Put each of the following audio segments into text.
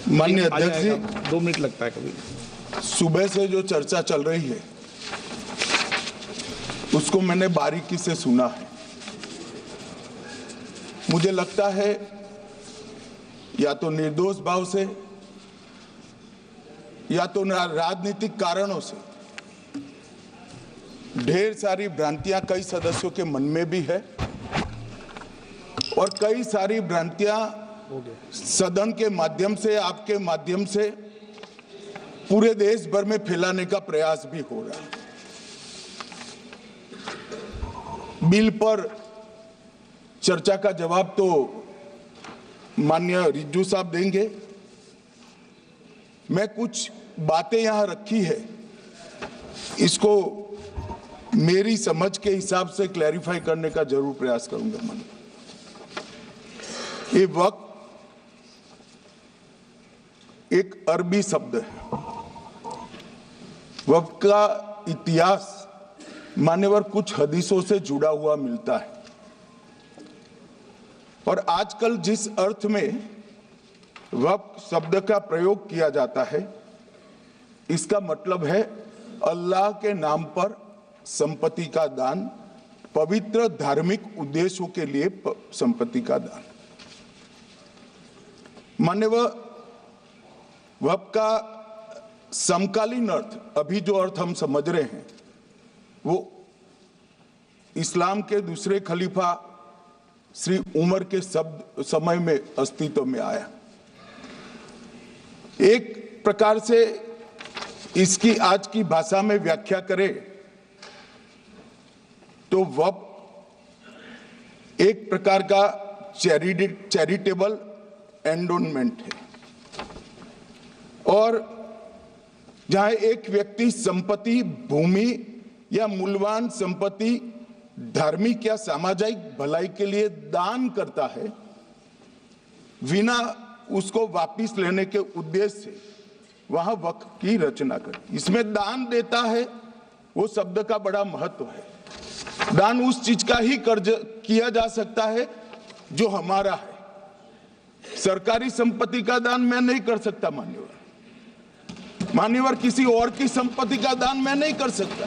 माननीय अध्यक्ष जी, 2 मिनट लगता है कभी। सुबह से जो चर्चा चल रही है उसको मैंने बारीकी से सुना है। मुझे लगता है या तो निर्दोष भाव से या तो राजनीतिक कारणों से ढेर सारी भ्रांतियां कई सदस्यों के मन में भी है और कई सारी भ्रांतियां सदन के माध्यम से, आपके माध्यम से पूरे देश भर में फैलाने का प्रयास भी हो रहा है। बिल पर चर्चा का जवाब तो माननीय रिज्जू साहब देंगे। मैं कुछ बातें यहां रखी है, इसको मेरी समझ के हिसाब से क्लैरिफाई करने का जरूर प्रयास करूंगा। मन ये वक्त एक अरबी शब्द है। वक्त का इतिहास मान्यवर कुछ हदीसों से जुड़ा हुआ मिलता है और आजकल जिस अर्थ में वक्त शब्द का प्रयोग किया जाता है, इसका मतलब है अल्लाह के नाम पर संपत्ति का दान, पवित्र धार्मिक उद्देश्यों के लिए संपत्ति का दान। मान्यवर वक्त का समकालीन अर्थ, अभी जो अर्थ हम समझ रहे हैं, वो इस्लाम के दूसरे खलीफा श्री उमर के समय में अस्तित्व में आया। एक प्रकार से इसकी आज की भाषा में व्याख्या करें तो वक़्फ़ एक प्रकार का चैरिटेबल एंडोनमेंट है और जहां एक व्यक्ति संपत्ति, भूमि या मूल्यवान संपत्ति धार्मिक या सामाजिक भलाई के लिए दान करता है बिना उसको वापस लेने के उद्देश्य से, वहां वक्फ की रचना कर। इसमें दान देता है, वो शब्द का बड़ा महत्व है। दान उस चीज का ही कर्ज किया जा सकता है जो हमारा है। सरकारी संपत्ति का दान मैं नहीं कर सकता मान्यवर, किसी और की संपत्ति का दान मैं नहीं कर सकता।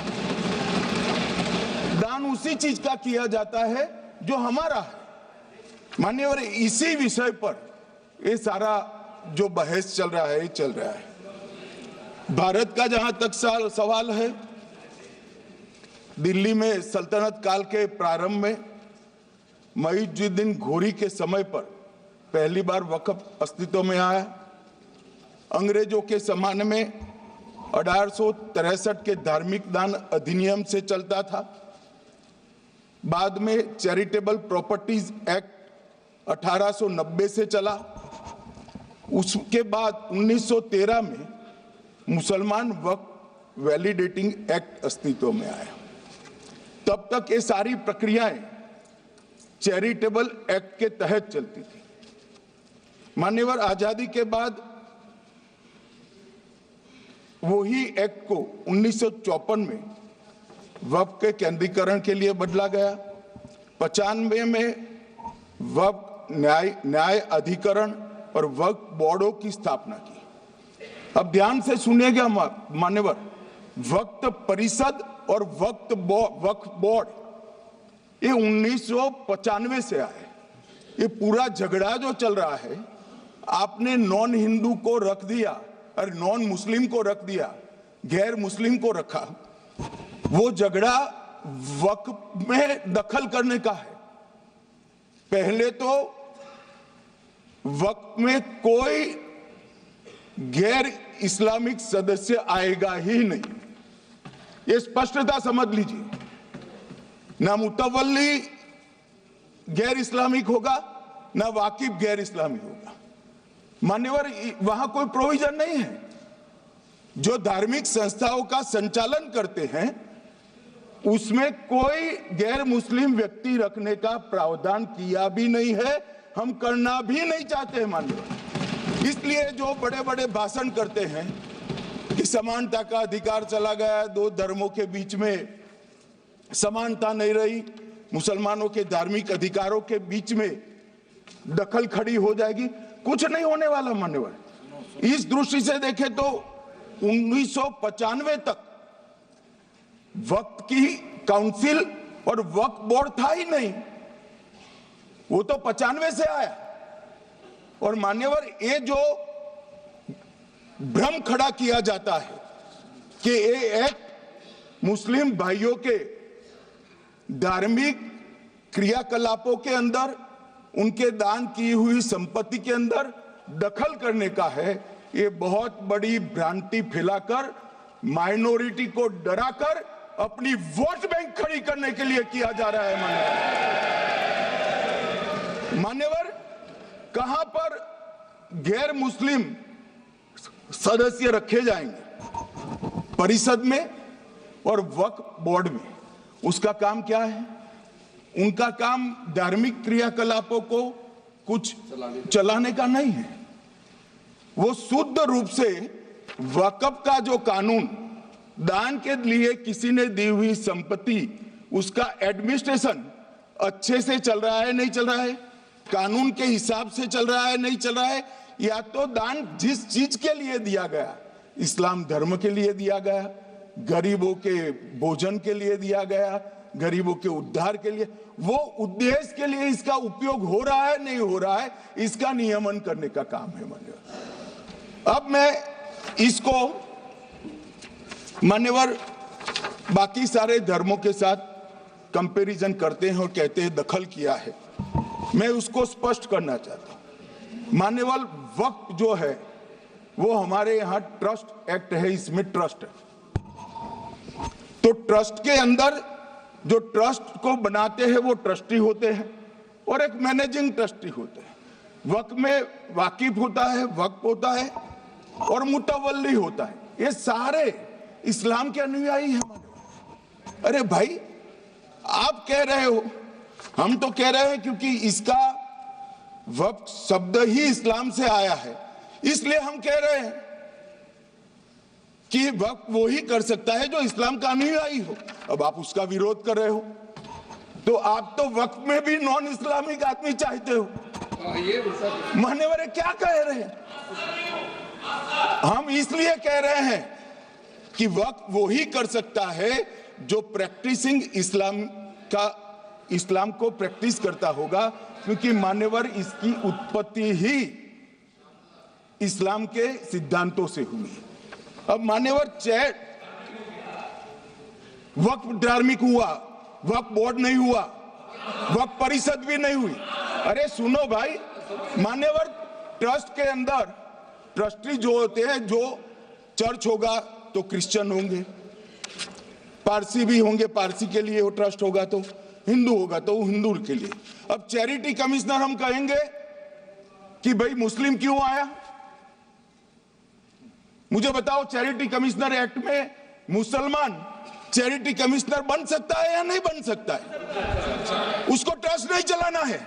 दान उसी चीज का किया जाता है जो हमारा है मान्यवर। इसी विषय पर ये सारा जो बहस चल रहा है, चल रहा है। भारत का जहां तक सवाल है, दिल्ली में सल्तनत काल के प्रारंभ में मुइज़्ज़ुद्दीन घोरी के समय पर पहली बार वक्फ अस्तित्व में आया। अंग्रेजों के जमाने में 1863 के धार्मिक दान अधिनियम से चलता था। बाद में चैरिटेबल प्रॉपर्टीज एक्ट 1890 से चला। उसके बाद 1913 में मुसलमान वक्फ वैलिडेटिंग एक्ट अस्तित्व में आया। तब तक ये सारी प्रक्रियाएं चैरिटेबल एक्ट के तहत चलती थी। मान्यवर आजादी के बाद वही एक्ट को 1954 में वक्फ के केंद्रीकरण के लिए बदला गया। 95 में वक्फ न्याय अधिकरण और वक्फ बोर्डों की स्थापना की। अब ध्यान से सुनिएगा मान्यवर, वक्फ परिषद और वक्फ बोर्ड ये 1995 से आए। ये पूरा झगड़ा जो चल रहा है, आपने नॉन हिंदू को रख दिया और नॉन मुस्लिम को रख दिया, गैर मुस्लिम को रखा। वो झगड़ा वक्फ में दखल करने का है। पहले तो वक्फ में कोई गैर इस्लामिक सदस्य आएगा ही नहीं, ये स्पष्टता समझ लीजिए। ना मुतवल्ली गैर इस्लामिक होगा, ना वाकिफ गैर इस्लामिक होगा। मान्यवर वहां कोई प्रोविजन नहीं है। जो धार्मिक संस्थाओं का संचालन करते हैं उसमें कोई गैर मुस्लिम व्यक्ति रखने का प्रावधान किया भी नहीं है, हम करना भी नहीं चाहते हैं मान्यवर। इसलिए जो बड़े बड़े भाषण करते हैं कि समानता का अधिकार चला गया, दो धर्मों के बीच में समानता नहीं रही, मुसलमानों के धार्मिक अधिकारों के बीच में दखल खड़ी हो जाएगी, कुछ नहीं होने वाला मान्यवर। इस दृष्टि से देखें तो 1995 तक वक्फ की काउंसिल और वक्फ बोर्ड था ही नहीं, वो तो 95 से आया। और मान्यवर, ये जो भ्रम खड़ा किया जाता है कि ये एक्ट मुस्लिम भाइयों के धार्मिक क्रियाकलापों के अंदर, उनके दान की हुई संपत्ति के अंदर दखल करने का है, ये बहुत बड़ी भ्रांति फैलाकर माइनॉरिटी को डराकर अपनी वोट बैंक खड़ी करने के लिए किया जा रहा है। मान्यवर, कहां पर गैर मुस्लिम सदस्य रखे जाएंगे? परिषद में और वक्फ बोर्ड में। उसका काम क्या है? उनका काम धार्मिक क्रियाकलापों को कुछ चलाने का नहीं है। वो शुद्ध रूप से वक्फ का जो कानून, दान के लिए किसी ने दी हुई संपत्ति, उसका एडमिनिस्ट्रेशन अच्छे से चल रहा है, नहीं चल रहा है, कानून के हिसाब से चल रहा है, नहीं चल रहा है, या तो दान जिस चीज के लिए दिया गया, इस्लाम धर्म के लिए दिया गया, गरीबों के भोजन के लिए दिया गया, गरीबों के उद्धार के लिए, वो उद्देश्य के लिए इसका उपयोग हो रहा है, नहीं हो रहा है, इसका नियमन करने का काम है मान्यवर। अब मैं इसको मान्यवर बाकी सारे धर्मों के साथ कंपैरिजन करते हैं और कहते हैं दखल किया है। मैं उसको स्पष्ट करना चाहता हूं। मान्यवर, वक्फ जो है वो हमारे यहां ट्रस्ट एक्ट है, इसमें ट्रस्ट है। तो ट्रस्ट के अंदर जो ट्रस्ट को बनाते हैं वो ट्रस्टी होते हैं और एक मैनेजिंग ट्रस्टी होते हैं। वक्फ में वाकिफ होता है, वक्फ होता है और मुतवल्ली होता है। ये सारे इस्लाम के अनुयायी हैं। अरे भाई, आप कह रहे हो, हम तो कह रहे हैं क्योंकि इसका वक्फ शब्द ही इस्लाम से आया है, इसलिए हम कह रहे हैं कि वक्फ वो ही कर सकता है जो इस्लाम का अनुयायी हो। अब आप उसका विरोध कर रहे हो, तो आप तो वक्फ में भी नॉन इस्लामिक आदमी चाहते हो। मान्यवर, क्या कह रहे हैं? हम इसलिए कह रहे हैं कि वक्फ वो ही कर सकता है जो प्रैक्टिसिंग इस्लाम को प्रैक्टिस करता होगा, क्योंकि मान्यवर इसकी उत्पत्ति ही इस्लाम के सिद्धांतों से हुई। अब मान्यवर, वक्फ धार्मिक हुआ, वक्फ बोर्ड नहीं हुआ, वक्फ परिषद भी नहीं हुई। अरे सुनो भाई, मान्यवर, ट्रस्ट के अंदर ट्रस्टी जो होते हैं, जो चर्च होगा तो क्रिश्चियन होंगे, पारसी भी होंगे, पारसी के लिए वो ट्रस्ट होगा, तो हिंदू होगा तो वो हिंदू के लिए। अब चैरिटी कमिश्नर हम कहेंगे कि भाई मुस्लिम क्यों आया? मुझे बताओ, चैरिटी कमिश्नर एक्ट में मुसलमान चैरिटी कमिश्नर बन सकता है या नहीं बन सकता है? उसको ट्रस्ट नहीं चलाना है,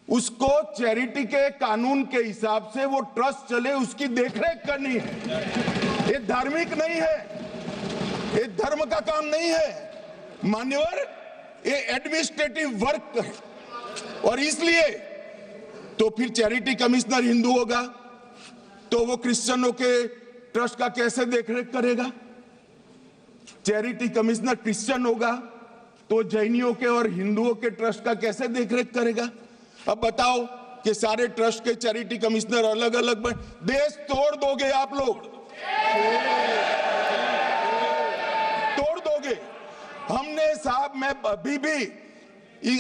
उसको चैरिटी के कानून के हिसाब से वो ट्रस्ट चले, उसकी देखरेख करनी है। ये धार्मिक नहीं है, ये धर्म का काम नहीं है मान्यवर, ये एडमिनिस्ट्रेटिव वर्क है। और इसलिए तो फिर चैरिटी कमिश्नर हिंदू होगा तो वो क्रिश्चियनों के ट्रस्ट का कैसे देखरेख करेगा? चैरिटी कमिश्नर क्रिश्चियन होगा तो जैनियों के और हिंदुओं के ट्रस्ट का कैसे देखरेख करेगा? अब बताओ कि सारे ट्रस्ट के चैरिटी कमिश्नर अलग अलग बन, देश तोड़ दोगे आप लोग, तोड़ दोगे। हमने साहब, मैं अभी भी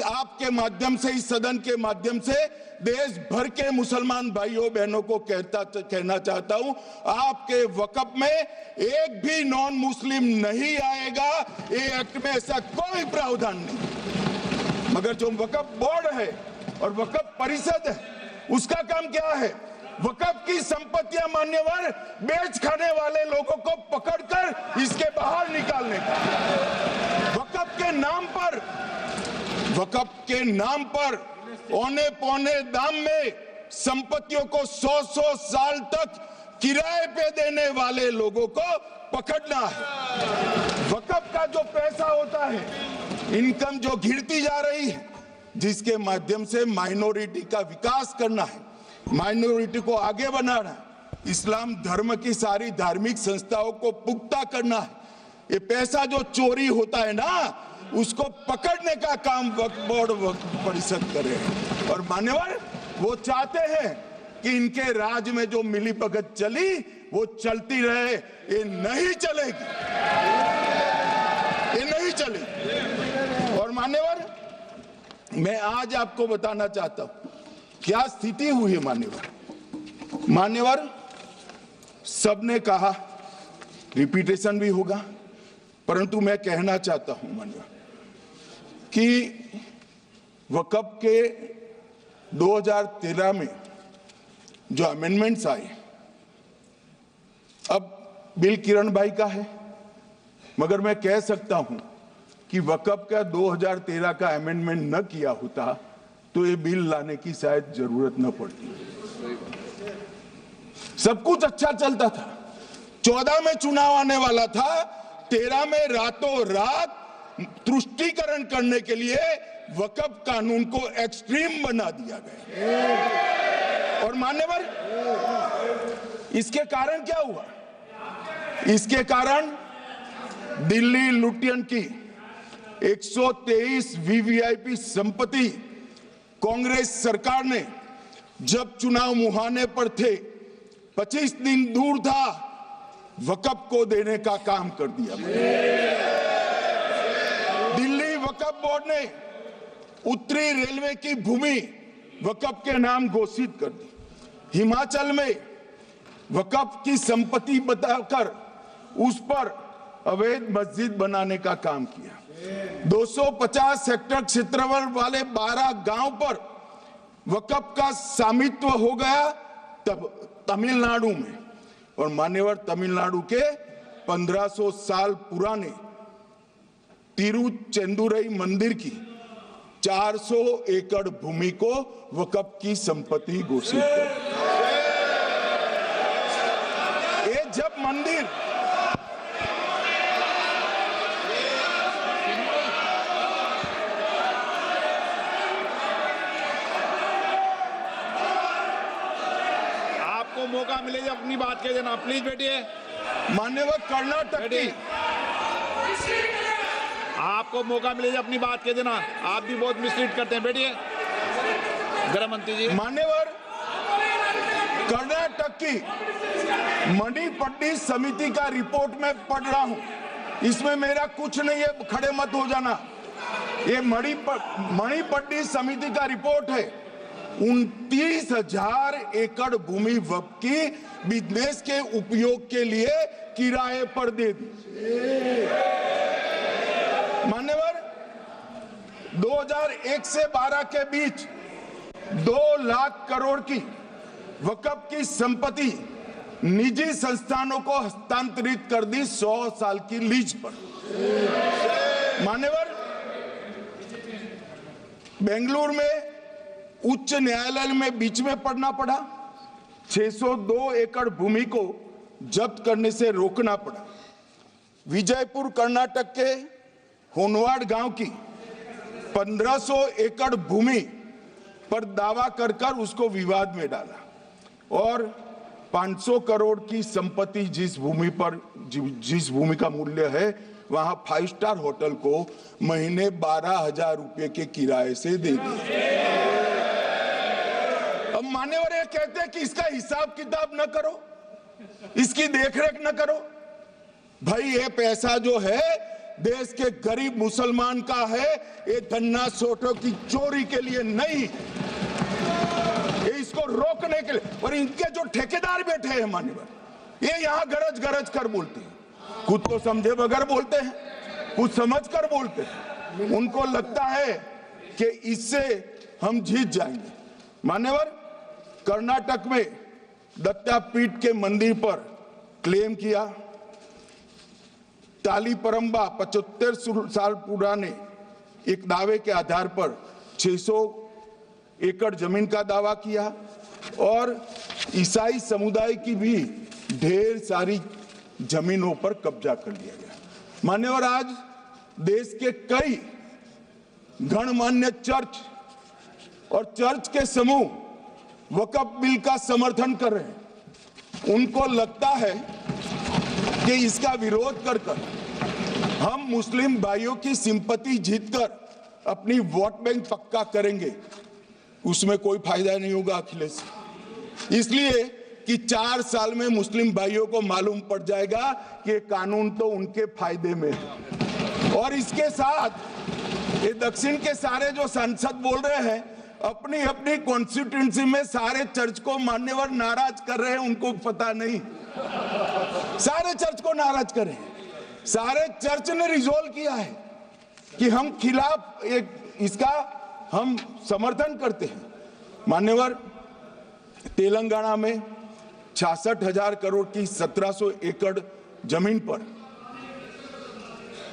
आपके माध्यम से, इस सदन के माध्यम से देश भर के मुसलमान भाइयों बहनों को कहना चाहता हूं, आपके वक्फ में एक भी नॉन मुस्लिम नहीं आएगा। ये एक्ट में ऐसा कोई प्रावधान नहीं। मगर जो वक्फ बोर्ड है और वक्फ परिषद है, उसका काम क्या है? वक्फ की संपत्तियां मान्यवर बेच खाने वाले लोगों को पकड़कर इसके बाहर निकालने का। वक्फ के नाम पर औने पौने दाम में संपत्तियों को 100 साल तक किराए पे देने वाले लोगों को पकड़ना है। वक्फ का जो पैसा होता है, इनकम जो गिरती जा रही है, जिसके माध्यम से माइनॉरिटी का विकास करना है, माइनॉरिटी को आगे बढ़ाना है, इस्लाम धर्म की सारी धार्मिक संस्थाओं को पुख्ता करना है। ये पैसा जो चोरी होता है ना, उसको पकड़ने का काम वक्फ बोर्ड वक्फ परिषद करे। और मान्यवर, वो चाहते हैं कि इनके राज में जो मिलीभगत चली वो चलती रहे। ये नहीं चलेगी, ये नहीं चलेगी। और मान्यवर, मैं आज आपको बताना चाहता हूं क्या स्थिति हुई है। मान्यवर, सबने कहा, रिपीटेशन भी होगा, परंतु मैं कहना चाहता हूं मान्यवर कि वक्फ के 2013 में जो अमेंडमेंट्स आए, अब बिल किरण भाई का है, मगर मैं कह सकता हूं कि वक्फ का 2013 का अमेंडमेंट न किया होता तो ये बिल लाने की शायद जरूरत न पड़ती। सब कुछ अच्छा चलता था। 14 में चुनाव आने वाला था, 13 में रातों रात तुष्टीकरण करने के लिए वक्फ कानून को एक्सट्रीम बना दिया गया। और मान्यवर, इसके कारण क्या हुआ? इसके कारण दिल्ली लुटियन की 123 वीवीआईपी संपत्ति कांग्रेस सरकार ने जब चुनाव मुहाने पर थे, 25 दिन दूर था, वक्फ को देने का काम कर दिया। दिल्ली वक्फ बोर्ड ने उत्तरी रेलवे की भूमि वक्फ के नाम घोषित कर दी। हिमाचल में वक्फ की संपत्ति बताकर उस पर अवैध मस्जिद बनाने का काम किया। 250 हेक्टेयर क्षेत्रफल वाले 12 गांव पर वक्फ का स्वामित्व हो गया तब तमिलनाडु में। और मान्यवर, तमिलनाडु के 1500 साल पुराने तिरुचेंदुरई मंदिर की 400 एकड़ भूमि को वक्फ की संपत्ति घोषित कर। ये जब मंदिर मौका मिले अपनी बात कह देना, प्लीज बैठिए। मान्यवर, कर्नाटक की आपको मौका मिले अपनी बात कह देना, आप भी बहुत मिसलीड करते हैं। बैठिए गृह मंत्री जी। मान्यवर, कर्नाटक की मणिपट्टी समिति का रिपोर्ट में पढ़ रहा हूं, इसमें मेरा कुछ नहीं है, खड़े मत हो जाना। ये मणिपट्टी समिति का रिपोर्ट है। 29,000 एकड़ भूमि वक्फ की बिजनेस के उपयोग के लिए किराए पर दे दी। मान्यवर, 2001 से 12 के बीच 2 लाख करोड़ की वक्फ की संपत्ति निजी संस्थानों को हस्तांतरित कर दी 100 साल की लीज पर। मान्यवर, बेंगलुरु में उच्च न्यायालय में बीच में पढ़ना पड़ा, 602 एकड़ भूमि को जब्त करने से रोकना पड़ा। विजयपुर कर्नाटक के होनवाड़ गांव की 1500 एकड़ भूमि पर दावा कर उसको विवाद में डाला और 500 करोड़ की संपत्ति जिस भूमि का मूल्य है वहां 5 स्टार होटल को महीने 12,000 रुपए के किराए से दे दी। अब मान्यवर ये कहते हैं कि इसका हिसाब किताब न करो, इसकी देखरेख न करो। भाई, ये पैसा जो है देश के गरीब मुसलमान का है, ये धन्ना सोटों की चोरी के लिए नहीं, ये इसको रोकने के लिए। और इनके जो ठेकेदार बैठे हैं मान्यवर, ये यहाँ गरज गरज कर बोलते हैं, खुद को समझे बगैर बोलते हैं, कुछ समझ कर बोलते हैं। उनको लगता है कि इससे हम जीत जाएंगे। मान्यवर, कर्नाटक में दत्तापीठ के मंदिर पर क्लेम किया, तालीपरंबा 75 साल पुराने एक दावे के आधार पर 600 एकड़ जमीन का दावा किया और ईसाई समुदाय की भी ढेर सारी जमीनों पर कब्जा कर लिया गया। मान्यवर, आज देश के कई गणमान्य चर्च और चर्च के समूह वक्फ बिल का समर्थन कर रहे हैं। उनको लगता है कि इसका विरोध कर हम मुस्लिम भाइयों की सिंपैथी जीतकर अपनी वोट बैंक पक्का करेंगे, उसमें कोई फायदा नहीं होगा अखिलेश। इसलिए कि 4 साल में मुस्लिम भाइयों को मालूम पड़ जाएगा कि कानून तो उनके फायदे में है। और इसके साथ ये दक्षिण के सारे जो सांसद बोल रहे हैं, अपनी अपनी कॉन्स्टिट्यूएंसी में सारे चर्च को मान्यवर नाराज कर रहे हैं, उनको पता नहीं, सारे चर्च को नाराज कर रहे हैं। सारे चर्च ने रिजोल्व किया है कि हम खिलाफ इसका हम समर्थन करते हैं। मान्यवर, तेलंगाना में 66,000 करोड़ की 1700 एकड़ जमीन पर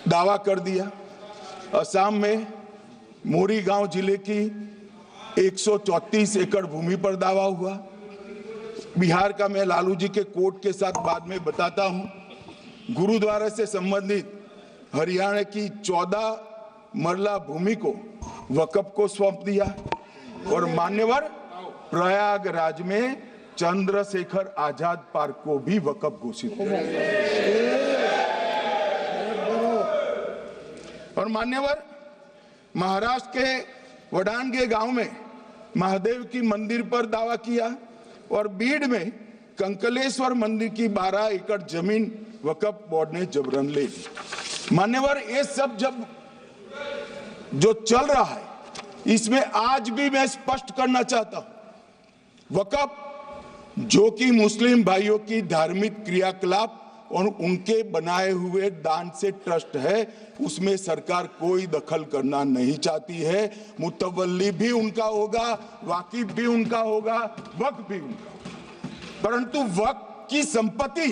दावा कर दिया। असम में मोरीगांव जिले की 134 एकड़ भूमि पर दावा हुआ। बिहार का मैं लालू जी के कोर्ट के साथ बाद में बताता हूं। गुरुद्वारा से संबंधित हरियाणा की 14 मरला भूमि को वक्फ को सौंप दिया। और मान्यवर, प्रयागराज में चंद्रशेखर आजाद पार्क को भी वक्फ घोषित किया। और मान्यवर, महाराष्ट्र के वडानगे गांव में महादेव की मंदिर पर दावा किया। और बीड में कंकलेश्वर मंदिर की 12 एकड़ जमीन वक्फ बोर्ड ने जबरन ले ली। मान्यवर, ये सब जब जो चल रहा है, इसमें आज भी मैं स्पष्ट करना चाहता हूं, वक्फ जो कि मुस्लिम भाइयों की धार्मिक क्रियाकलाप और उनके बनाए हुए दान से ट्रस्ट है, उसमें सरकार कोई दखल करना नहीं चाहती है। मुतवल्ली भी उनका होगा, वाकिफ भी उनका होगा, वक्फ भी उनका होगा। परंतु वक्फ की संपत्ति,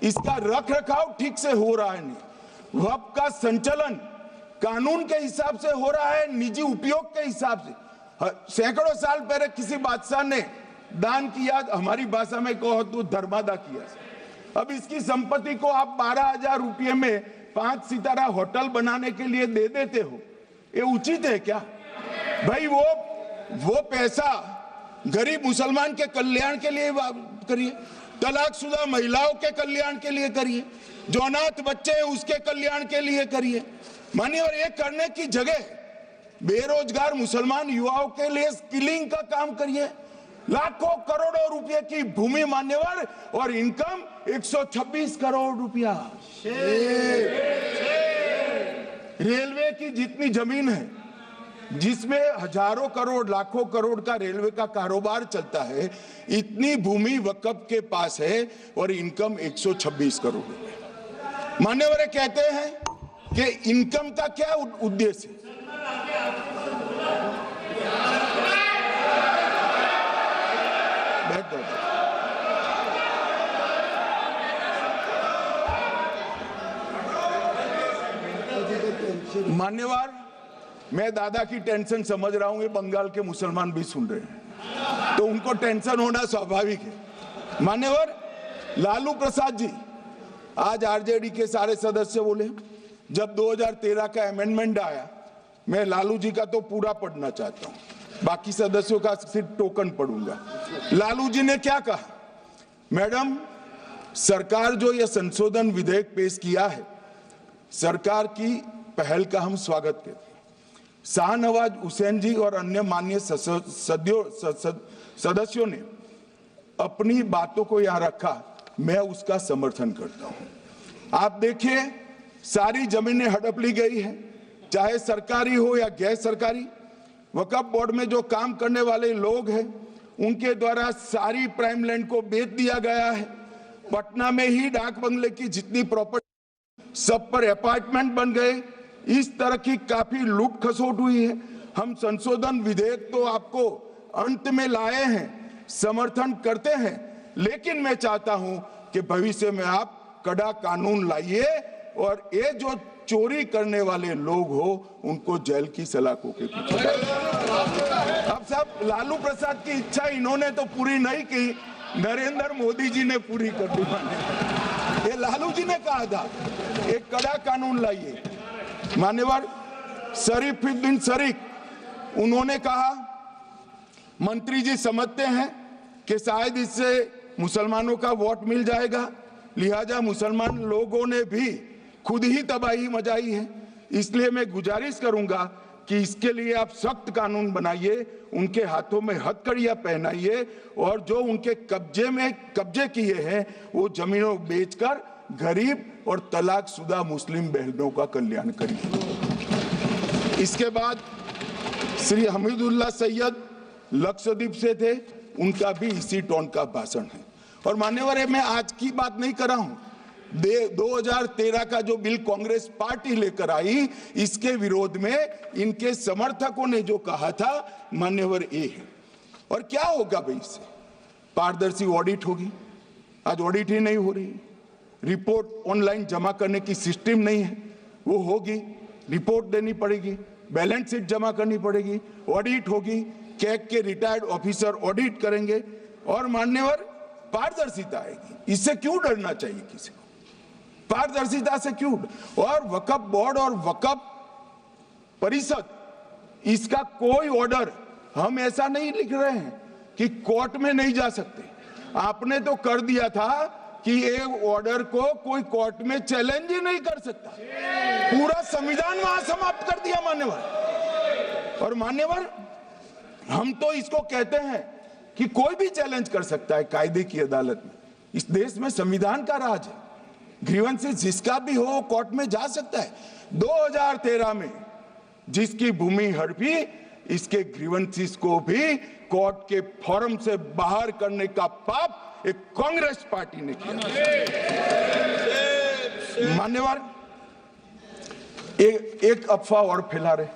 इसका रख रखाव ठीक से हो रहा है नहीं। वक्फ का संचालन कानून के हिसाब से हो रहा है, निजी उपयोग के हिसाब से। सैकड़ों साल पहले किसी बादशाह ने दान किया, हमारी भाषा में कहो तो धर्मादा किया। अब इसकी संपत्ति को आप 12,000 रुपये में 5 सितारा होटल बनाने के लिए दे देते हो, ये उचित है क्या भाई? वो पैसा गरीब मुसलमान के कल्याण के लिए करिए, तलाकशुदा महिलाओं के कल्याण के लिए करिए, जो अनाथ बच्चे हैं उसके कल्याण के लिए करिए। मानिए, और ये करने की जगह बेरोजगार मुसलमान युवाओं के लिए स्किलिंग का काम करिए। लाखों करोड़ों रुपए की भूमि मान्यवर, और इनकम 126 करोड़ रुपया। रेलवे की जितनी जमीन है, जिसमें हजारों करोड़ लाखों करोड़ का रेलवे का कारोबार चलता है, इतनी भूमि वक्फ के पास है और इनकम 126 करोड़ रुपए। मान्यवर कहते हैं कि इनकम का क्या उद्देश्य है? मान्यवर, मैं दादा की टेंशन समझ रहा हूं, ये बंगाल के मुसलमान भी सुन रहे हैं, तो उनको टेंशन होना स्वाभाविक है। मान्यवर, लालू प्रसाद जी, आज आरजेडी के सारे सदस्य बोले, जब 2013 का अमेंडमेंट आया, मैं लालू जी का तो पूरा पढ़ना चाहता हूं, बाकी सदस्यों का सिर्फ टोकन पढ़ूंगा। लालू जी ने क्या कहा? मैडम, सरकार जो यह संशोधन विधेयक पेश किया है, सरकार की पहल का हम स्वागत करते हैं। शाहनवाज हुसैन जी और अन्य माननीय सदस्यों ने अपनी बातों को यहां रखा, मैं उसका समर्थन करता हूं। आप देखिए, सारी जमीनें हड़प ली गई है, चाहे सरकारी हो या गैर सरकारी। वक्फ बोर्ड में जो काम करने वाले लोग हैं, उनके द्वारा सारी प्राइम लैंड को बेच दिया गया है। पटना में ही डाक बंगले की जितनी प्रॉपर्टी, सब पर अपार्टमेंट बन गए। इस तरह की काफी लूट खसोट हुई है। हम संशोधन विधेयक तो आपको अंत में लाए हैं, समर्थन करते हैं, लेकिन मैं चाहता हूं कि भविष्य में आप कड़ा कानून लाइए और ये जो चोरी करने वाले लोग हो, उनको जेल की सलाखों के पीछे। अब साहब, लालू प्रसाद की इच्छा इन्होंने तो पूरी नहीं की, नरेंद्र मोदी जी ने पूरी कर दी। ये लालू जी ने कहा था, एक कड़ा कानून लाइए। मान्यवर शरीफुद्दीन शरीफ, उन्होंने कहा, मंत्री जी समझते हैं कि शायद इससे मुसलमानों का वोट मिल जाएगा, लिहाजा मुसलमान लोगों ने भी खुद ही तबाही मचाई है। इसलिए मैं गुजारिश करूंगा कि इसके लिए आप सख्त कानून बनाइए, उनके हाथों में हथकड़ियां पहनाइए और जो उनके कब्जे किए हैं वो जमीनों बेचकर गरीब और तलाकशुदा मुस्लिम बहनों का कल्याण करिए। इसके बाद श्री हमीदुल्लाह सैयद लक्षद्वीप से थे, उनका भी इसी टोन का भाषण है। और मान्यवर, मैं आज की बात नहीं कर रहा हूं, 2013 का जो बिल कांग्रेस पार्टी लेकर आई, इसके विरोध में इनके समर्थकों ने जो कहा था, मान्यवर ये है। और क्या होगा भाई इससे? पारदर्शी ऑडिट होगी, आज ऑडिट ही नहीं हो रही। रिपोर्ट ऑनलाइन जमा करने की सिस्टम नहीं है, वो होगी, रिपोर्ट देनी पड़ेगी, बैलेंस शीट जमा करनी पड़ेगी, ऑडिट होगी, कैग के रिटायर्ड ऑफिसर ऑडिट करेंगे और मान्यवर पारदर्शिता आएगी। इससे क्यों डरना चाहिए किसी को? पारदर्शिता से क्यों? और वक्फ बोर्ड और वक्फ परिषद, इसका कोई ऑर्डर हम ऐसा नहीं लिख रहे हैं कि कोर्ट में नहीं जा सकते। आपने तो कर दिया था कि एक ऑर्डर को कोई कोर्ट में चैलेंज ही नहीं कर सकता, पूरा संविधान वहां समाप्त कर दिया मान्यवर। और मान्यवर, हम तो इसको कहते हैं कि कोई भी चैलेंज कर सकता है कायदे की अदालत में। इस देश में संविधान का राज है, ग्रीवेंसेस जिसका भी हो कोर्ट में जा सकता है। 2013 में जिसकी भूमि हड़पी, इसके ग्रीवेंसेस को भी कोर्ट के फोरम से बाहर करने का पाप एक कांग्रेस पार्टी ने किया। मान्यवर, एक अफवाह और फैला रहे,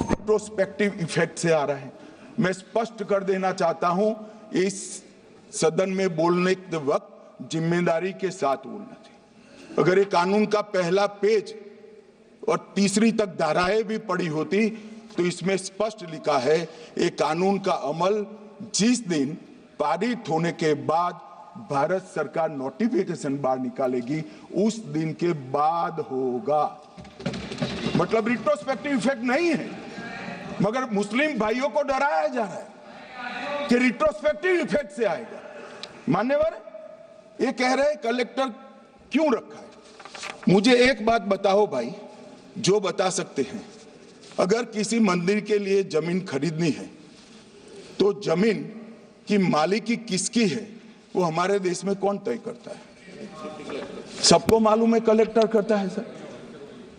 रिट्रोस्पेक्टिव इफेक्ट से आ रहा है। मैं स्पष्ट कर देना चाहता हूं, इस सदन में बोलने के वक्त जिम्मेदारी के साथ बोलना चाहिए। अगर ये कानून का पहला पेज और तीसरी तक धाराएं भी पढ़ी होती तो इसमें स्पष्ट लिखा है, ये कानून का अमल जिस दिन पारित होने के बाद भारत सरकार नोटिफिकेशन बाहर निकालेगी, उस दिन के बाद होगा। मतलब रिट्रोस्पेक्टिव इफेक्ट नहीं है, मगर मुस्लिम भाइयों को डराया जा रहा है कि रिट्रोस्पेक्टिव इफेक्ट से आएगा। मान्यवर, ये कह रहे हैं कलेक्टर क्यों रखा है? मुझे एक बात बताओ भाई, जो बता सकते हैं, अगर किसी मंदिर के लिए जमीन खरीदनी है तो जमीन की मालिकी किसकी है वो हमारे देश में कौन तय करता है? सबको मालूम है, कलेक्टर करता है सर,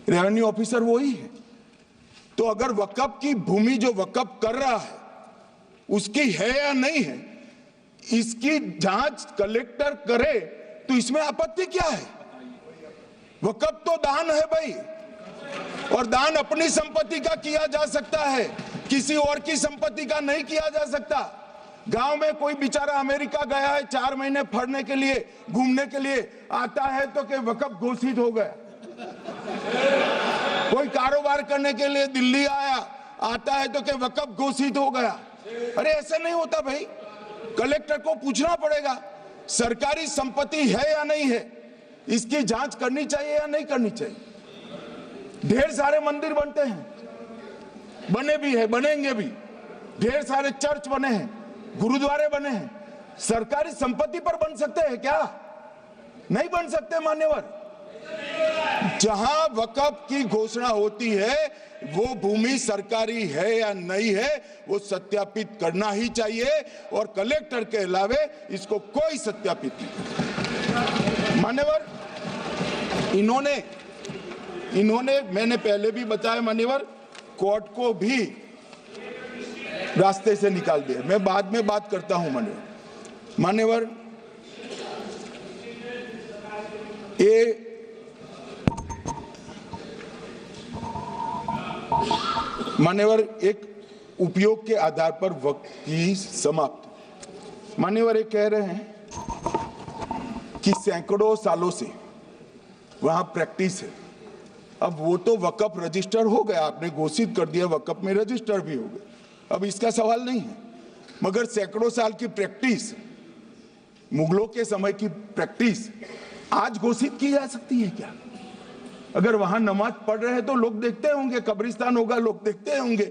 रेवेन्यू ऑफिसर वही है। तो अगर वक्फ की भूमि जो वक्फ कर रहा है उसकी है या नहीं है, इसकी जांच कलेक्टर करे तो इसमें आपत्ति क्या है? वक्फ तो दान है भाई, और दान अपनी संपत्ति का किया जा सकता है, किसी और की संपत्ति का नहीं किया जा सकता। गांव में कोई बेचारा अमेरिका गया है 4 महीने पढ़ने के लिए, घूमने के लिए आता है तो कि वक्फ घोषित हो गया। कोई कारोबार करने के लिए दिल्ली आता है तो कि वक्फ घोषित हो गया। अरे ऐसा नहीं होता भाई, कलेक्टर को पूछना पड़ेगा सरकारी संपत्ति है या नहीं है, इसकी जांच करनी चाहिए या नहीं करनी चाहिए। ढेर सारे मंदिर बनते हैं, बने भी है, बनेंगे भी, ढेर सारे चर्च बने हैं, गुरुद्वारे बने हैं, सरकारी संपत्ति पर बन सकते हैं क्या? नहीं बन सकते मान्यवर। जहां वक्फ की घोषणा होती है वो भूमि सरकारी है या नहीं है वो सत्यापित करना ही चाहिए, और कलेक्टर के अलावे इसको कोई सत्यापित नहीं। मान्यवर, इन्होंने मैंने पहले भी बताया मान्यवर, कोर्ट को भी रास्ते से निकाल दिया। मैं बाद में बात करता हूं मान्यवर, ये मान्यवर एक उपयोग के आधार पर वक्त की समाप्त। मान्यवर ये कह रहे हैं कि सैकड़ों सालों से वहां प्रैक्टिस है। अब वो तो वक्फ रजिस्टर हो गया, आपने घोषित कर दिया, वक्फ में रजिस्टर भी हो गया, अब इसका सवाल नहीं है। मगर सैकड़ों साल की प्रैक्टिस, मुगलों के समय की प्रैक्टिस आज घोषित की जा सकती है क्या? अगर वहां नमाज पढ़ रहे हैं तो लोग देखते होंगे, कब्रिस्तान होगा लोग देखते होंगे,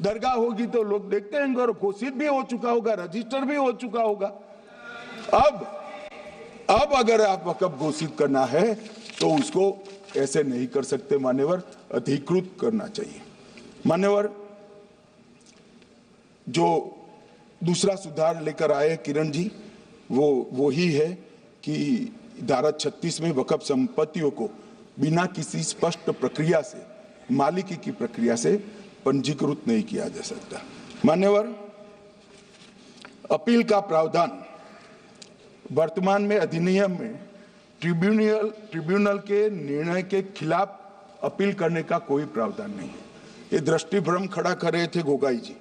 दरगाह होगी तो लोग देखते होंगे, और घोषित भी हो चुका होगा, रजिस्टर भी हो चुका होगा। अब अगर आप वक्फ घोषित करना है तो उसको ऐसे नहीं कर सकते मान्यवर, अधिकृत करना चाहिए। मान्यवर, जो दूसरा सुधार लेकर आए किरण जी, वो ही है कि धारा 36 में वक्फ संपत्तियों को बिना किसी स्पष्ट प्रक्रिया से, मालिकी की प्रक्रिया से पंजीकृत नहीं किया जा सकता। मान्यवर, अपील का प्रावधान वर्तमान में अधिनियम में ट्रिब्यूनल के निर्णय के खिलाफ अपील करने का कोई प्रावधान नहीं है। ये दृष्टिभ्रम खड़ा कर रहे थे गोगाई जी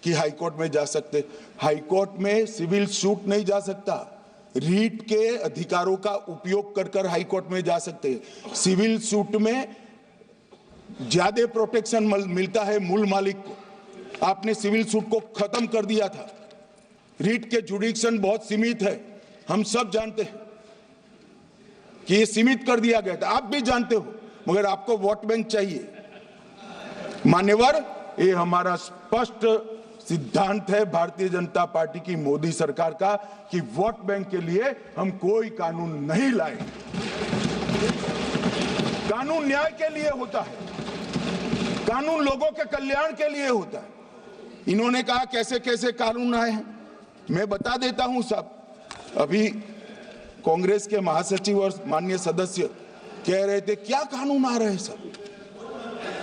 कि हाईकोर्ट में जा सकते। हाईकोर्ट में सिविल सूट नहीं जा सकता, रीट के अधिकारों का उपयोग कर हाईकोर्ट में जा सकते हैं। सिविल सूट में ज्यादा प्रोटेक्शन मिलता है मूल मालिक को। आपने सिविल सूट को खत्म कर दिया था। रीट के जुडिक्शन बहुत सीमित है, हम सब जानते हैं कि ये सीमित कर दिया गया था, आप भी जानते हो, मगर आपको वोट बैंक चाहिए। मान्यवर, ये हमारा स्पष्ट सिद्धांत है भारतीय जनता पार्टी की, मोदी सरकार का, कि वोट बैंक के लिए हम कोई कानून नहीं लाए। कानून न्याय के लिए होता है, कानून लोगों के कल्याण के लिए होता है। इन्होंने कहा कैसे कैसे कानून आए हैं, मैं बता देता हूं सब। अभी कांग्रेस के महासचिव और माननीय सदस्य कह रहे थे क्या कानून आ रहे हैं, सब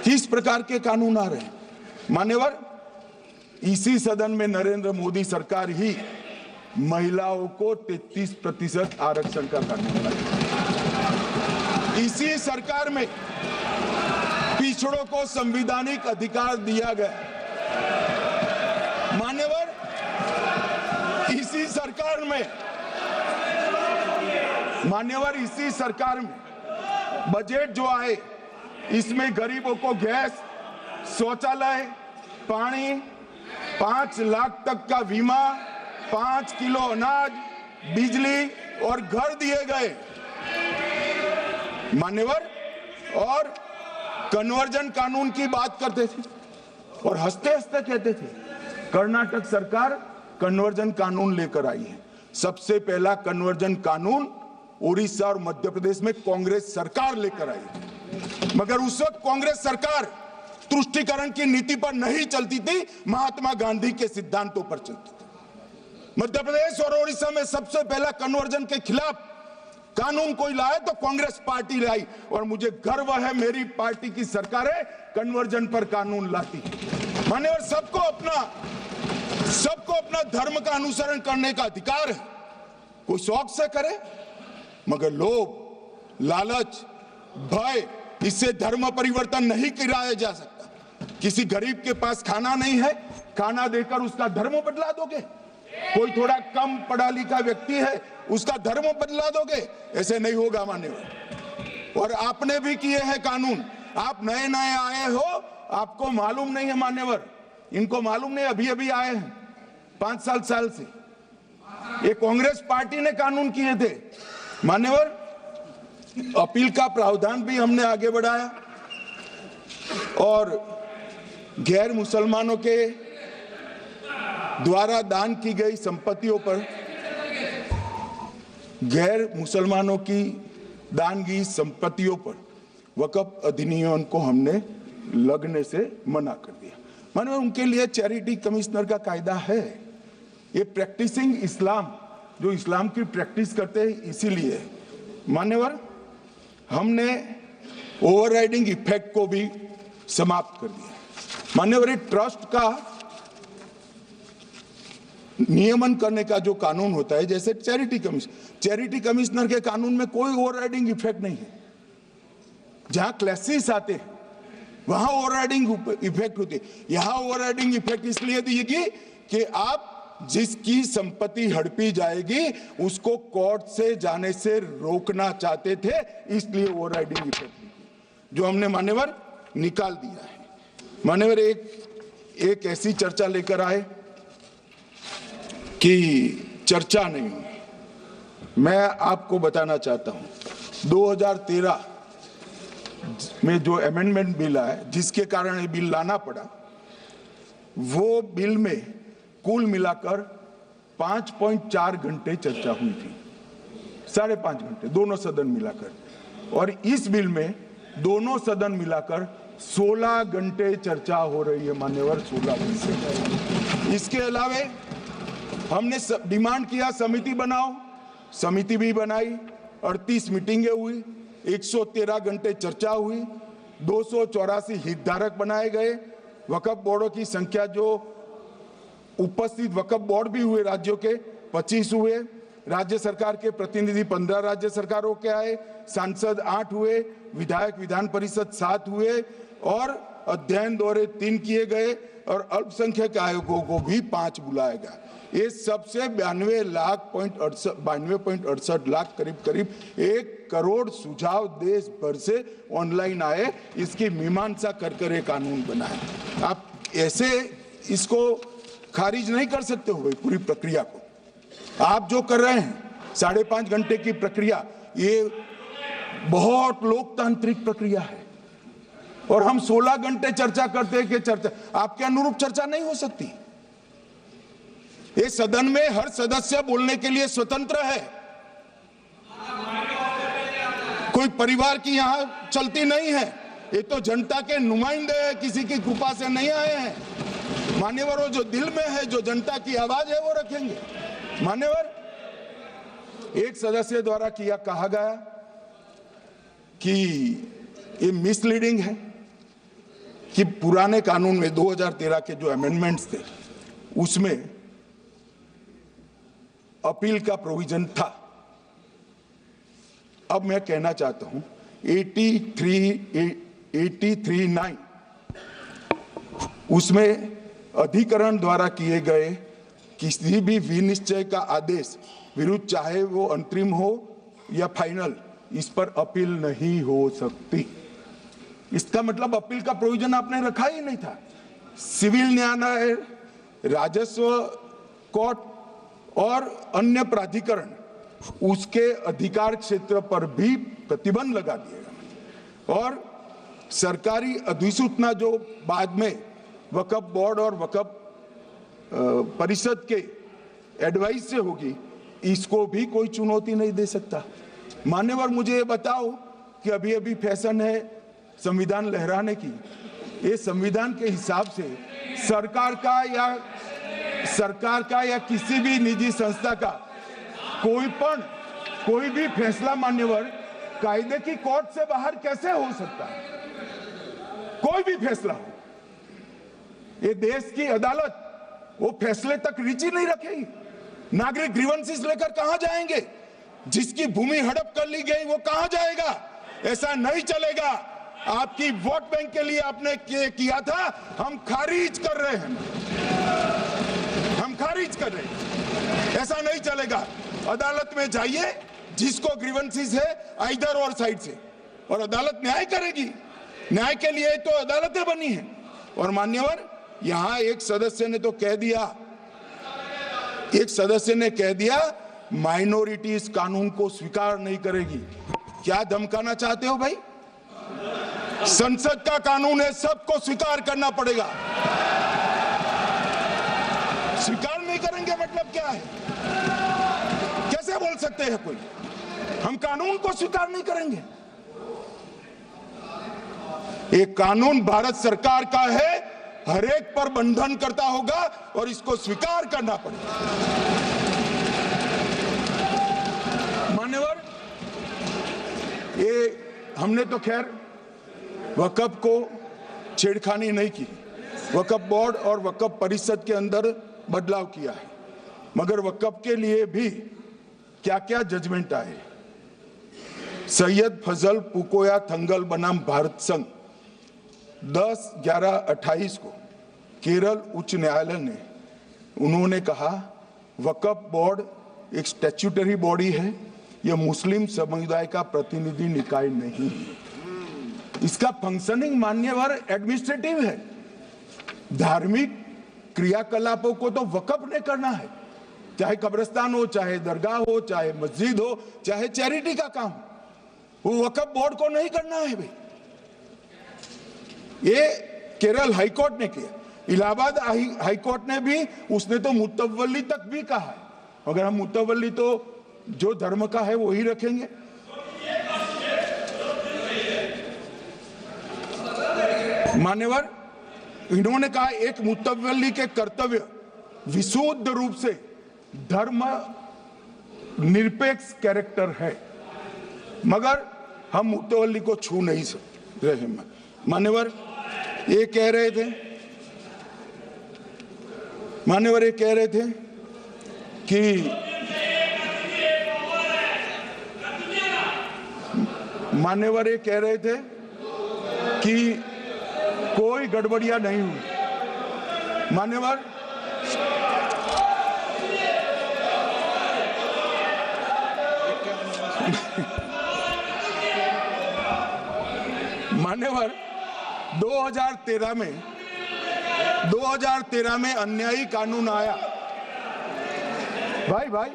किस प्रकार के कानून आ रहे हैं। मान्यवर, इसी सदन में नरेंद्र मोदी सरकार ही महिलाओं को 33% आरक्षण का कानून लाई। इसी सरकार में पिछड़ों को संवैधानिक अधिकार दिया गया। मान्यवर, इसी सरकार में बजट जो आए, इसमें गरीबों को गैस, शौचालय, पानी, 5 लाख तक का बीमा, 5 किलो अनाज, बिजली और घर दिए गए। मान्यवर, और कन्वर्जन कानून की बात करते थे और हंसते हंसते कहते थे कर्नाटक सरकार कन्वर्जन कानून लेकर आई है। सबसे पहला कन्वर्जन कानून उड़ीसा और मध्य प्रदेश में कांग्रेस सरकार लेकर आई, मगर उस वक्त कांग्रेस सरकार तुष्टीकरण की नीति पर नहीं चलती थी, महात्मा गांधी के सिद्धांतों पर चलती थी। मध्य प्रदेश और उड़ीसा में सबसे पहला कन्वर्जन के खिलाफ कानून कोई लाए तो कांग्रेस पार्टी लाई, और मुझे गर्व है मेरी पार्टी की सरकारें कन्वर्जन पर कानून लाती। मान्यवर, सबको अपना धर्म का अनुसरण करने का अधिकार है, कोई शौक से करे, मगर लोभ, लालच, भय, इससे धर्म परिवर्तन नहीं कराया जा सकता। किसी गरीब के पास खाना नहीं है, खाना देकर उसका धर्म बदला दोगे? कोई थोड़ा कम पढ़ा लिखा व्यक्ति है, उसका धर्म बदला दोगे? ऐसे नहीं होगा मान्यवर। और आपने भी किए हैं कानून, आप नए नए आए हो, आपको मालूम नहीं है मान्यवर, इनको मालूम नहीं, अभी अभी आए हैं 5 साल से। ये कांग्रेस पार्टी ने कानून किए थे मान्यवर। अपील का प्रावधान भी हमने आगे बढ़ाया, और गैर मुसलमानों के द्वारा दान की गई संपत्तियों पर, गैर मुसलमानों की दान की संपत्तियों पर वक्फ अधिनियम को हमने लगने से मना कर दिया। मानो उनके लिए चैरिटी कमिश्नर का कायदा है। ये प्रैक्टिसिंग इस्लाम, जो इस्लाम की प्रैक्टिस करते हैं, इसीलिए मान्यवर हमने ओवरराइडिंग इफेक्ट को भी समाप्त कर दिया। मान्यवर, ये ट्रस्ट का नियमन करने का जो कानून होता है, जैसे चैरिटी कमिश्नर के कानून में कोई ओवरराइडिंग इफेक्ट नहीं है। जहां क्लासेस आते हैं वहां ओवरराइडिंग इफेक्ट होती है। यहां ओवरराइडिंग इफेक्ट इसलिए दिएगी कि आप जिसकी संपत्ति हड़पी जाएगी उसको कोर्ट से जाने से रोकना चाहते थे, इसलिए ओवरराइडिंग इफेक्ट जो हमने मान्यवर निकाल दिया है। मान्यवर, एक ऐसी चर्चा लेकर आए कि चर्चा नहीं हुई। मैं आपको बताना चाहता हूं 2013 में जो अमेंडमेंट बिल आया, जिसके कारण ये बिल लाना पड़ा, वो बिल में कुल मिलाकर 5.4 घंटे चर्चा हुई थी, 5.5 घंटे दोनों सदन मिलाकर। और इस बिल में दोनों सदन मिलाकर 16 घंटे चर्चा हो रही है मान्यवर, 16 घंटे। इसके अलावे हमने डिमांड किया समिति बनाओ, समिति भी बनाई, 38 मीटिंगें हुई, 113 घंटे चर्चा हुई, 284 हितधारक बनाए गए। वक्फ बोर्डों की संख्या जो उपस्थित वक्फ बोर्ड भी हुए राज्यों के 25 हुए, राज्य सरकार के प्रतिनिधि 15 राज्य सरकारों के आए, सांसद 8 हुए, विधायक विधान परिषद 7 हुए और अध्ययन दौरे 3 किए गए और अल्पसंख्यक आयोगों को भी 5 बुलाया गया। ये सबसे 92.68 लाख करीब 1 करोड़ सुझाव देश भर से ऑनलाइन आए। इसकी मीमांसा कर एक कानून बनाए। आप ऐसे इसको खारिज नहीं कर सकते हो पूरी प्रक्रिया को। आप जो कर रहे हैं 5.5 घंटे की प्रक्रिया, ये बहुत लोकतांत्रिक प्रक्रिया है और हम 16 घंटे चर्चा करते हैं कि चर्चा आपके अनुरूप चर्चा नहीं हो सकती। ये सदन में हर सदस्य बोलने के लिए स्वतंत्र है, कोई परिवार की यहां चलती नहीं है। ये तो जनता के नुमाइंदे हैं, किसी की कृपा से नहीं आए हैं। मान्यवर, जो दिल में है, जो जनता की आवाज है वो रखेंगे। मान्यवर, एक सदस्य द्वारा कहा गया कि ये मिसलीडिंग है कि पुराने कानून में 2013 के जो अमेंडमेंट्स थे उसमें अपील का प्रोविजन था। अब मैं कहना चाहता हूं 83(9) उसमें अधिकरण द्वारा किए गए किसी भी विनिश्चय का आदेश विरुद्ध, चाहे वो अंतरिम हो या फाइनल, इस पर अपील नहीं हो सकती। इसका मतलब अपील का प्रोविजन आपने रखा ही नहीं था। सिविल न्यायालय, राजस्व कोर्ट और अन्य प्राधिकरण, उसके अधिकार क्षेत्र पर भी प्रतिबंध लगा दिएगा। और सरकारी अधिसूचना जो बाद में वक्फ बोर्ड और वक्फ परिषद के एडवाइस से होगी, इसको भी कोई चुनौती नहीं दे सकता। मान्यवर, मुझे ये बताओ कि अभी अभी फैशन है संविधान लहराने की। ये संविधान के हिसाब से सरकार का या किसी भी निजी संस्था का कोई भी फैसला मान्यवर कायदे की कोर्ट से बाहर कैसे हो सकता है? कोई भी फैसला हो, ये देश की अदालत वो फैसले तक रुचि नहीं रखेगी। नागरिक ग्रीवेंसेस लेकर कहां जाएंगे? जिसकी भूमि हड़प कर ली गई वो कहां जाएगा? ऐसा नहीं चलेगा। आपकी वोट बैंक के लिए आपने किया था, हम खारिज कर रहे हैं, हम खारिज कर रहे हैं। ऐसा नहीं चलेगा। अदालत में जाइए, जिसको ग्रीवेंसेस है आइदर और साइड से, और अदालत न्याय करेगी। न्याय के लिए तो अदालतें बनी हैं। और मान्यवर, यहां एक सदस्य ने तो कह दिया माइनॉरिटी इस कानून को स्वीकार नहीं करेगी। क्या धमकाना चाहते हो भाई? संसद का कानून है, सबको स्वीकार करना पड़ेगा। स्वीकार नहीं करेंगे मतलब क्या है? कैसे बोल सकते हैं कोई? हम कानून को स्वीकार नहीं करेंगे। ये कानून भारत सरकार का है, हर एक पर बंधन करता होगा और इसको स्वीकार करना पड़ेगा। मान्यवर, ये हमने तो खैर वक्फ को छेड़खानी नहीं की। वक्फ बोर्ड और वक्फ परिषद के अंदर बदलाव किया है, मगर वक्फ के लिए भी क्या क्या जजमेंट आए। सैयद फजल पुकोया थंगल बनाम भारत संघ 10/11/28 को केरल उच्च न्यायालय ने उन्होंने कहा वक्फ बोर्ड एक स्टैट्यूटरी बॉडी है, यह मुस्लिम समुदाय का प्रतिनिधि निकाय नहीं है। इसका फंक्शनिंग मान्यवर एडमिनिस्ट्रेटिव है। धार्मिक क्रियाकलापों को तो वक्फ ने करना है, चाहे कब्रिस्तान हो, चाहे दरगाह हो, चाहे मस्जिद हो, चाहे चैरिटी का काम, वो वक्फ बोर्ड को नहीं करना है भाई। ये केरल हाईकोर्ट ने किया। इलाहाबाद हाईकोर्ट ने भी, उसने तो मुतवल्ली तक भी कहा है अगर हम मुतवल्ली तो जो धर्म का है वही रखेंगे। मान्यवर, इन्होंने कहा एक मुतवल्ली के कर्तव्य विशुद्ध रूप से धर्म निरपेक्ष कैरेक्टर है, मगर हम मुतवल्ली को छू नहीं रहे। मान्यवर ये कह रहे थे कि कोई गड़बड़ियां नहीं हुई। मान्यवर 2013 में अन्यायी कानून आया। भाई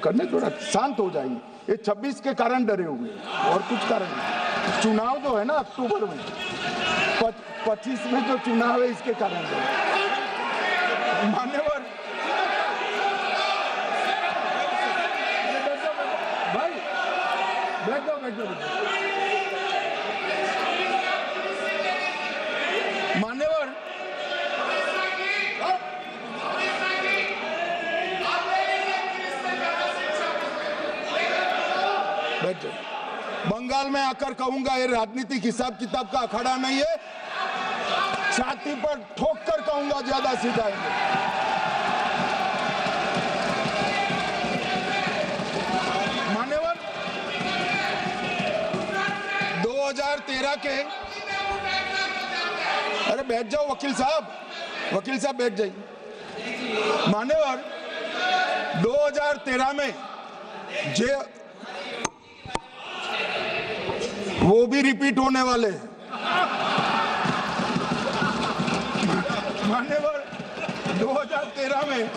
करने थोड़ा शांत हो जाएंगे। ये 26 के कारण डरे हुए हैं और कुछ कारण नहीं। चुनाव जो है ना अक्टूबर में, 25 में जो चुनाव है इसके कारण डरे। मान्यवर भाई बैठ जाओ। मान्यवर बैठ जाओ। बंगाल में आकर कहूंगा ये राजनीतिक हिसाब किताब का अखाड़ा नहीं है। छाती पर ठोक कर कहूंगा, ज्यादा सिखाएंगे। मान्यवर 2013 के, अरे बैठ जाओ वकील साहब बैठ जाइए। मान्यवर 2013 में वो भी रिपीट होने वाले हैं। मान्यवर 2013 में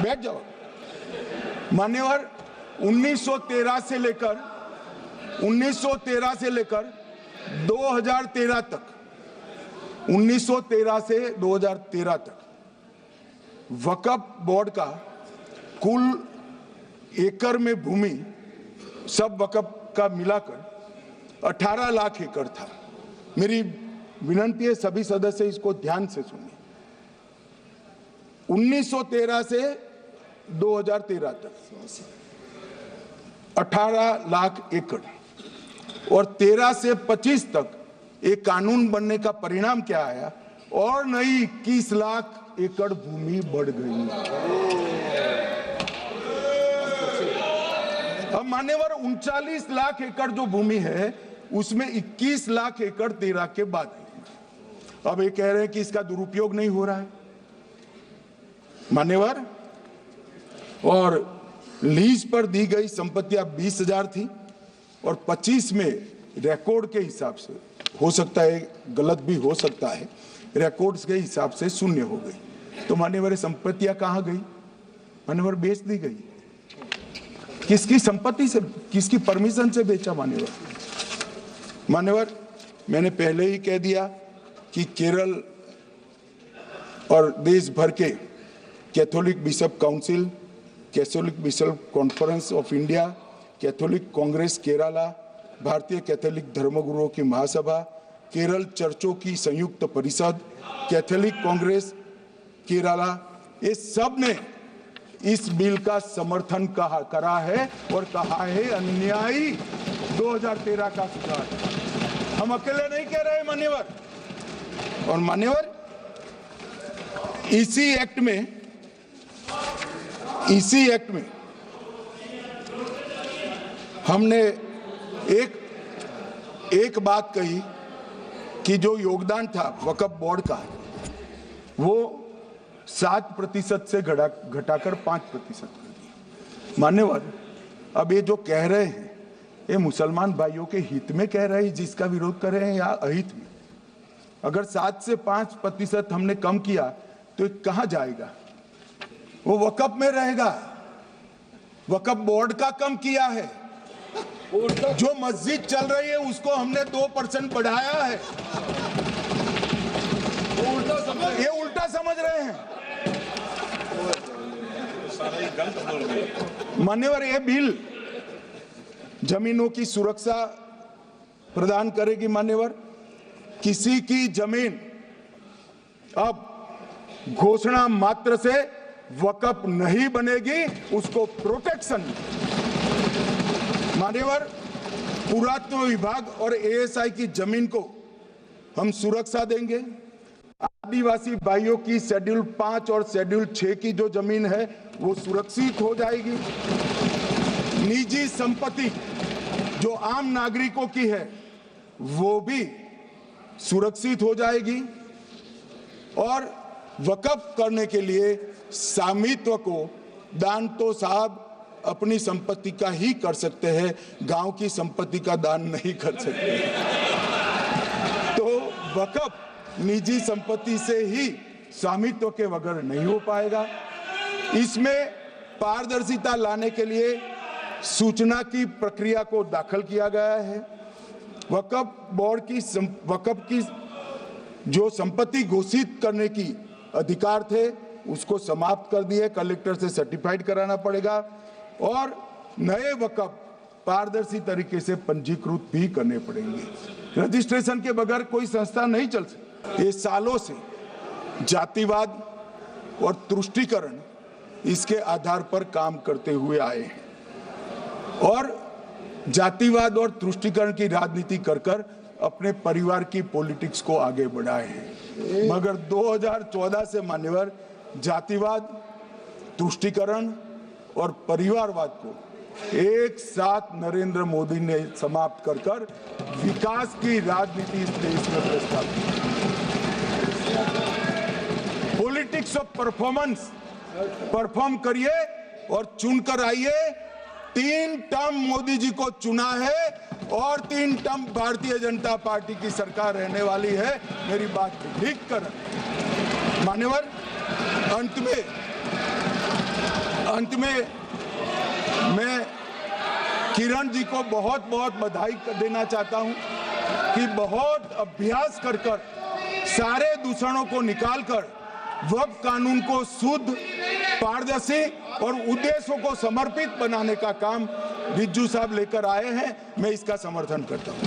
बैठ जाओ। मान्यवर 1913 से लेकर 2013 तक 1913 से 2013 तक वक्फ बोर्ड का कुल एकड़ में भूमि सब वक्फ का मिलाकर 18 लाख एकड़ था। मेरी विनंती है सभी सदस्य इसको ध्यान से सुनिए। 1913 से 2013 तक 18 लाख एकड़ और 13 से 25 तक एक कानून बनने का परिणाम क्या आया, और नई 21 लाख एकड़ भूमि बढ़ गई। अब मान्यवर 39 लाख एकड़ जो भूमि है उसमें 21 लाख एकड़ 13 के बाद। अब ये कह रहे हैं कि इसका दुरुपयोग नहीं हो रहा है। मान्यवर, और लीज पर दी गई संपत्तियां 20,000 थी और 25 में रिकॉर्ड के हिसाब से, हो सकता है गलत भी हो सकता है, रिकॉर्ड्स के हिसाब से शून्य हो गई। तो मान्यवर संपत्तियां कहां गई? मान्यवर बेच दी गई। किसकी संपत्ति से, किसकी परमिशन से बेचा? मान्यवर मैंने पहले ही कह दिया कि केरल और देश भर के Catholic bishop council, Catholic bishop conference of India, Catholic Congress Kerala, भारतीय कैथोलिक धर्मगुरुओं की महासभा, केरल चर्चों की संयुक्त परिषद, कैथोलिक कांग्रेस केरला, ये सब ने इस बिल का समर्थन करा है और कहा है अन्यायी 2013 का सुधार। हम अकेले नहीं कह रहे मान्यवर। और मान्यवर इसी एक्ट में हमने एक बात कही कि जो योगदान था वक्फ बोर्ड का वो 7% से घटाकर 5% कर दिया। मान्यवर अब ये जो कह रहे हैं ये मुसलमान भाइयों के हित में कह रहे हैं, जिसका विरोध कर रहे हैं, या अहित में? अगर 7 से 5% हमने कम किया तो ये कहां जाएगा? वो वक्फ में रहेगा। वक्फ बोर्ड का कम किया है। जो मस्जिद चल रही है उसको हमने 2% बढ़ाया है। ये उल्टा समझ रहे हैं? मान्यवर, ये बिल जमीनों की सुरक्षा प्रदान करेगी। मान्यवर, किसी की जमीन अब घोषणा मात्र से वक़्फ नहीं बनेगी, उसको प्रोटेक्शन। मान्यवर, पुरातत्व विभाग और एएसआई की जमीन को हम सुरक्षा देंगे। आदिवासी भाइयों की शेड्यूल 5 और शेड्यूल 6 की जो जमीन है वो सुरक्षित हो जाएगी। निजी संपत्ति जो आम नागरिकों की है वो भी सुरक्षित हो जाएगी। और वक़्फ करने के लिए स्वामित्व को दान तो साहब अपनी संपत्ति का ही कर सकते हैं, गांव की संपत्ति का दान नहीं कर सकते। तो वक़्फ निजी संपत्ति से ही स्वामित्व के बगैर नहीं हो पाएगा। इसमें पारदर्शिता लाने के लिए सूचना की प्रक्रिया को दाखिल किया गया है। वक़्फ बोर्ड की वक़्फ की जो संपत्ति घोषित करने की अधिकार थे उसको समाप्त कर दिए, कलेक्टर से सर्टिफाइड कराना पड़ेगा और नए वक़्फ पारदर्शी तरीके से पंजीकृत भी करने पड़ेंगे। रजिस्ट्रेशन के बगैर कोई संस्था नहीं चल सकती। ये सालों से जातिवाद और तुष्टीकरण इसके आधार पर काम करते हुए आए हैं और जातिवाद और तुष्टीकरण की राजनीति कर अपने परिवार की पॉलिटिक्स को आगे बढ़ाए हैं। मगर 2014 से मान्यवर जातिवाद, तुष्टीकरण और परिवारवाद को एक साथ नरेंद्र मोदी ने समाप्त कर विकास की राजनीति इस देश में प्रस्तावित की। पॉलिटिक्स ऑफ परफॉर्मेंस, परफॉर्म करिए और चुनकर आइए। 3 टर्म मोदी जी को चुना है और 3 टर्म भारतीय जनता पार्टी की सरकार रहने वाली है। मेरी बात लिख कर मान्यवर, अंत में मैं किरण जी को बहुत बहुत बधाई देना चाहता हूं कि बहुत अभ्यास कर सारे दूषणों को निकालकर वक्फ कानून को शुद्ध, पारदर्शी और उद्देश्यों को समर्पित बनाने का काम रिज्जू साहब लेकर आए हैं। मैं इसका समर्थन करता हूं।